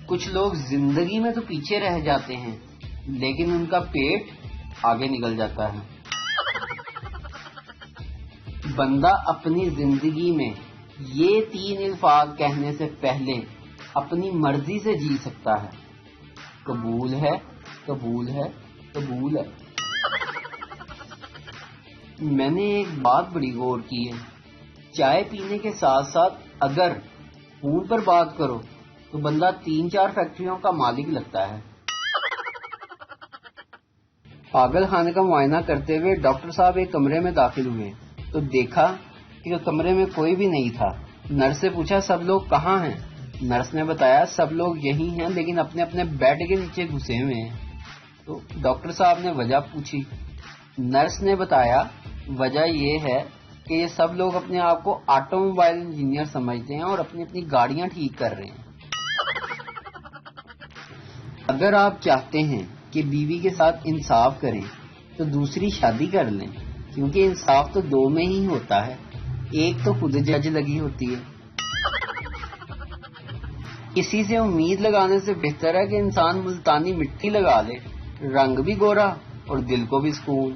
کچھ لوگ زندگی میں تو پیچھے رہ جاتے ہیں لیکن ان کا پیٹ آگے نکل جاتا ہے۔ بندہ اپنی زندگی میں یہ 3 الفاظ کہنے سے پہلے اپنی مرضی سے جی سکتا ہے: قبول ہے، قبول ہے، قبول ہے۔ میں نے ایک بات بڑی غور کی ہے، چائے پینے کے ساتھ ساتھ اگر فون پر بات کرو تو بندہ 3-4 فیکٹریوں کا مالک لگتا ہے۔ پاگل خانے کا معائنہ کرتے ہوئے ڈاکٹر صاحب ایک کمرے میں داخل ہوئے تو دیکھا کہ کمرے میں کوئی بھی نہیں تھا۔ نرس سے پوچھا سب لوگ کہاں ہیں؟ نرس نے بتایا سب لوگ یہی ہیں لیکن اپنے اپنے بیڈ کے نیچے گھسے ہوئے ہیں۔ تو ڈاکٹر صاحب نے وجہ پوچھی۔ نرس نے بتایا وجہ یہ ہے کہ یہ سب لوگ اپنے آپ کو آٹو موبائل انجینئر سمجھتے ہیں اور اپنی اپنی گاڑیاں ٹھیک کر رہے ہیں۔ اگر آپ چاہتے ہیں کہ بیوی کے ساتھ انصاف کریں تو دوسری شادی کر لیں، کیونکہ انصاف تو 2 میں ہی ہوتا ہے، ایک تو خود جج لگی ہوتی ہے۔ کسی سے امید لگانے سے بہتر ہے کہ انسان ملتانی مٹی لگا لے، رنگ بھی گورا اور دل کو بھی سکون۔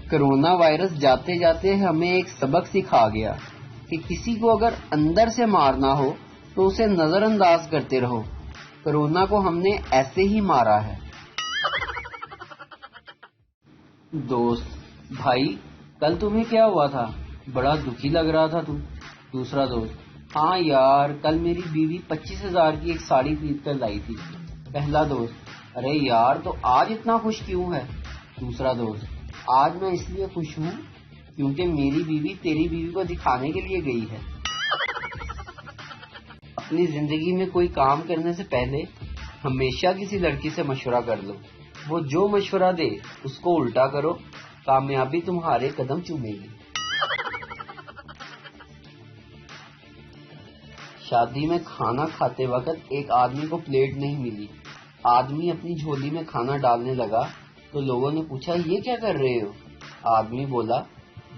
کرونا وائرس جاتے جاتے ہمیں ایک سبق سکھا گیا کہ کسی کو اگر اندر سے مارنا ہو تو اسے نظر انداز کرتے رہو۔ کرونا کو ہم نے ایسے ہی مارا ہے۔ دوست: بھائی کل تمہیں کیا ہوا تھا؟ بڑا دکھی لگ رہا تھا تو۔ دوسرا دوست: ہاں یار کل میری بیوی 25,000 کی ایک ساڑی خرید کر لائی تھی۔ پہلا دوست: ارے یار تو آج اتنا خوش کیوں ہے؟ دوسرا دوست: آج میں اس لیے خوش ہوں کیونکہ میری بیوی تیری بیوی کو دکھانے کے لیے گئی ہے۔ اپنی زندگی میں کوئی کام کرنے سے پہلے ہمیشہ کسی لڑکی سے مشورہ کر لو، وہ جو مشورہ دے اس کو الٹا کرو، کامیابی تمہارے قدم چومے گی۔ شادی میں کھانا کھاتے وقت ایک آدمی کو پلیٹ نہیں ملی، آدمی اپنی جھولی میں کھانا ڈالنے لگا تو لوگوں نے پوچھا یہ کیا کر رہے ہو؟ آدمی بولا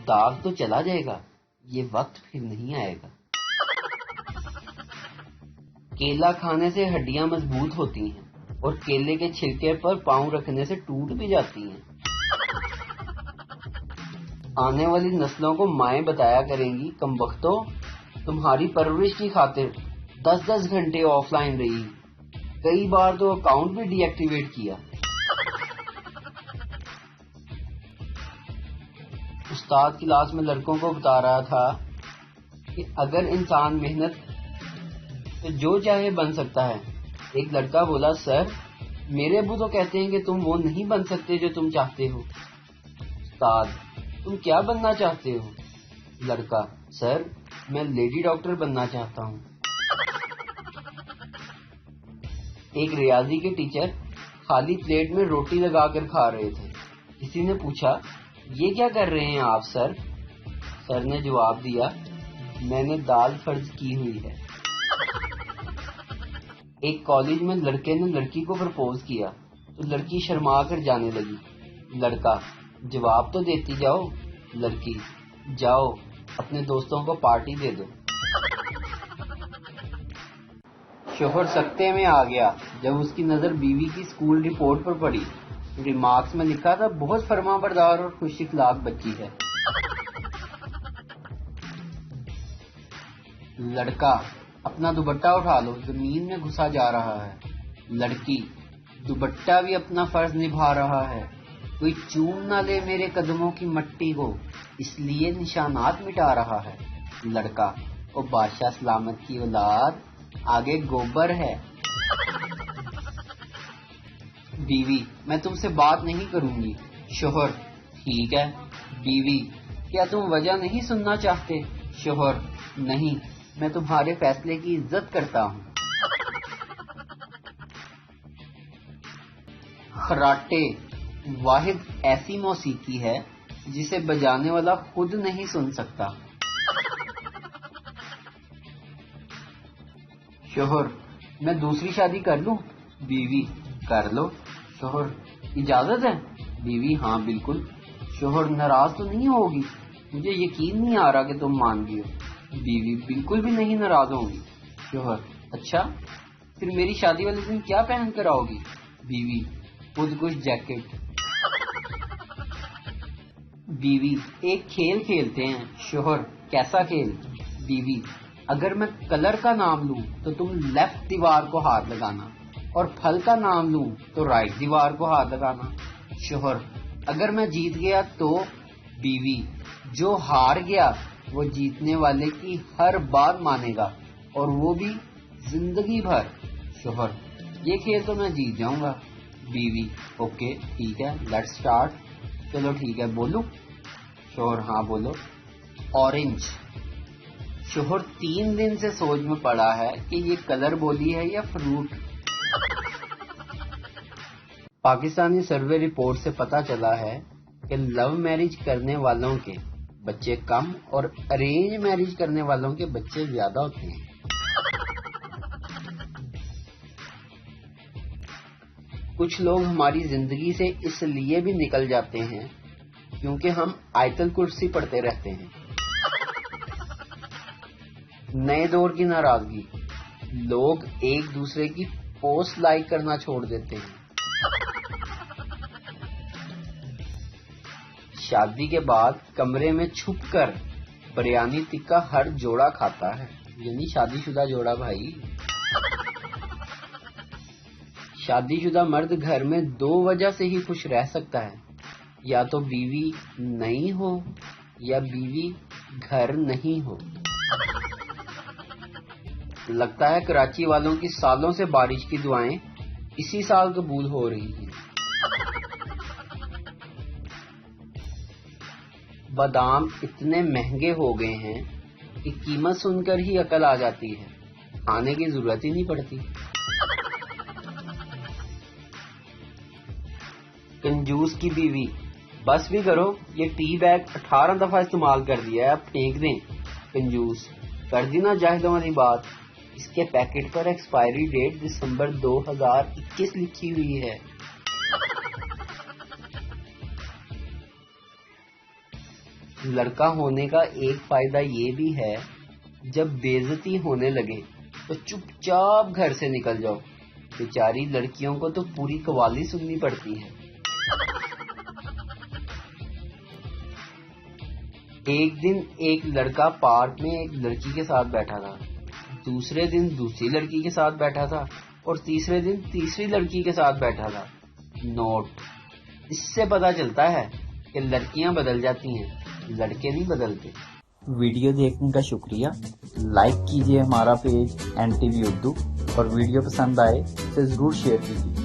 داغ تو چلا جائے گا، یہ وقت پھر نہیں آئے گا۔ کیلا کھانے سے ہڈیاں مضبوط ہوتی ہیں اور کیلے کے چھلکے پر پاؤں رکھنے سے ٹوٹ بھی جاتی ہیں۔ آنے والی نسلوں کو مائیں بتایا کریں گی کمبختو تمہاری پرورش کی خاطر 10-10 گھنٹے آف لائن رہی، کئی بار تو اکاؤنٹ بھی ڈی ایکٹیویٹ کیا۔ استاد کلاس میں لڑکوں کو بتا رہا تھا کہ اگر انسان محنت تو جو چاہے بن سکتا ہے۔ ایک لڑکا بولا سر میرے ابو تو کہتے ہیں کہ تم وہ نہیں بن سکتے جو تم چاہتے ہو۔ استاد: تم کیا بننا چاہتے ہو؟ لڑکا: سر میں لیڈی ڈاکٹر بننا چاہتا ہوں۔ ایک ریاضی کے ٹیچر خالی پلیٹ میں روٹی لگا کر کھا رہے تھے۔ کسی نے پوچھا یہ کیا کر رہے ہیں آپ سر؟ سر نے جواب دیا میں نے دال فرض کی ہوئی ہے۔ ایک کالج میں لڑکے نے لڑکی کو پرپوز کیا تو لڑکی شرما کر جانے لگی۔ لڑکا: جواب تو دیتی جاؤ۔ لڑکی: جاؤ اپنے دوستوں کو پارٹی دے دو۔ شوہر سکتے میں آ گیا جب اس کی نظر بیوی کی اسکول رپورٹ پر پڑی۔ ریمارکس میں لکھا تھا بہت فرما بردار اور خوش اخلاق بچی ہے۔ لڑکا: اپنا دوپٹہ اٹھا لو، زمین میں گھسا جا رہا ہے۔ لڑکی: دوپٹہ بھی اپنا فرض نبھا رہا ہے، کوئی چوم نہ لے میرے قدموں کی مٹی کو، اس لیے نشانات مٹا رہا ہے۔ لڑکا: او بادشاہ سلامت کی اولاد، آگے گوبر ہے۔ بیوی: میں تم سے بات نہیں کروں گی۔ شوہر: ٹھیک ہے۔ بیوی: کیا تم وجہ نہیں سننا چاہتے؟ شوہر: نہیں، میں تمہارے فیصلے کی عزت کرتا ہوں۔ خراٹے واحد ایسی موسیقی ہے جسے بجانے والا خود نہیں سن سکتا۔ شوہر: میں دوسری شادی کر لوں؟ بیوی: کر لو۔ شوہر: اجازت ہے؟ بیوی: ہاں بالکل۔ شوہر: ناراض تو نہیں ہوگی؟ مجھے یقین نہیں آ رہا کہ تم مان گئی ہو۔ بیوی: بالکل بھی نہیں ناراض ہوں گی۔ شوہر: اچھا پھر میری شادی والے دن کیا پہن کر آؤ گی؟ بیوی خود کش جیکٹ۔ بیوی ایک کھیل کھیلتے ہیں۔ شوہر کیسا کھیل؟ بیوی اگر میں کلر کا نام لوں تو تم لیفٹ دیوار کو ہاتھ لگانا، اور پھل کا نام لوں تو رائٹ دیوار کو ہاتھ لگانا۔ شوہر اگر میں جیت گیا تو؟ بیوی جو ہار گیا وہ جیتنے والے کی ہر بات مانے گا، اور وہ بھی زندگی بھر۔ شوہر یہ کھیل تو میں جیت جاؤں گا۔ بیوی اوکے ٹھیک ہے لیٹس اسٹارٹ۔ چلو ٹھیک ہے بولو۔ شوہر ہاں بولو۔ اورنج۔ شوہر 3 دن سے سوچ میں پڑا ہے کہ یہ کلر بولی ہے یا فروٹ۔ پاکستانی سروے رپورٹ سے پتا چلا ہے کہ لو میرج کرنے والوں کے بچے کم اور ارینج میرج کرنے والوں کے بچے زیادہ ہوتے ہیں۔ کچھ لوگ ہماری زندگی سے اس لیے بھی نکل جاتے ہیں کیونکہ ہم آیت الکرسی پڑھتے رہتے ہیں۔ نئے دور کی ناراضگی، لوگ ایک دوسرے کی پوسٹ لائک کرنا چھوڑ دیتے ہیں۔ شادی کے بعد کمرے میں چھپ کر بریانی ٹکا ہر جوڑا کھاتا ہے، یعنی شادی شدہ جوڑا بھائی۔ شادی شدہ مرد گھر میں 2 وجہ سے ہی خوش رہ سکتا ہے، یا تو بیوی نہیں ہو یا بیوی گھر نہیں ہو۔ لگتا ہے کراچی والوں کی سالوں سے بارش کی دعائیں اسی سال قبول ہو رہی ہیں۔ بادام اتنے مہنگے ہو گئے ہیں کہ قیمت سن کر ہی عقل آ جاتی ہے، کھانے کی ضرورت ہی نہیں پڑتی۔ کنجوس کی بیوی، بس بھی کرو، یہ ٹی بیگ 18 دفعہ استعمال کر دیا ہے، اب پھینک دیں۔ کنجوس کر دی نا جاہدوں والی بات، اس کے پیکٹ پر ایکسپائری ڈیٹ دسمبر 2021 لکھی ہوئی ہے۔ لڑکا ہونے کا ایک فائدہ یہ بھی ہے، جب بے عزتی ہونے لگے تو چپ چاپ گھر سے نکل جاؤ، بیچاری لڑکیوں کو تو پوری قوالی سننی پڑتی ہے۔ ایک دن ایک لڑکا پارک میں ایک لڑکی کے ساتھ بیٹھا تھا، دوسرے دن دوسری لڑکی کے ساتھ بیٹھا تھا، اور تیسرے دن تیسری لڑکی کے ساتھ بیٹھا تھا۔ نوٹ: اس سے پتہ چلتا ہے کہ لڑکیاں بدل جاتی ہیں، لڑکے نہیں بدلتے۔ ویڈیو دیکھنے کا شکریہ۔ لائک کیجیے ہمارا پیج NTV اردو، اور ویڈیو پسند آئے تو ضرور شیئر کیجیے۔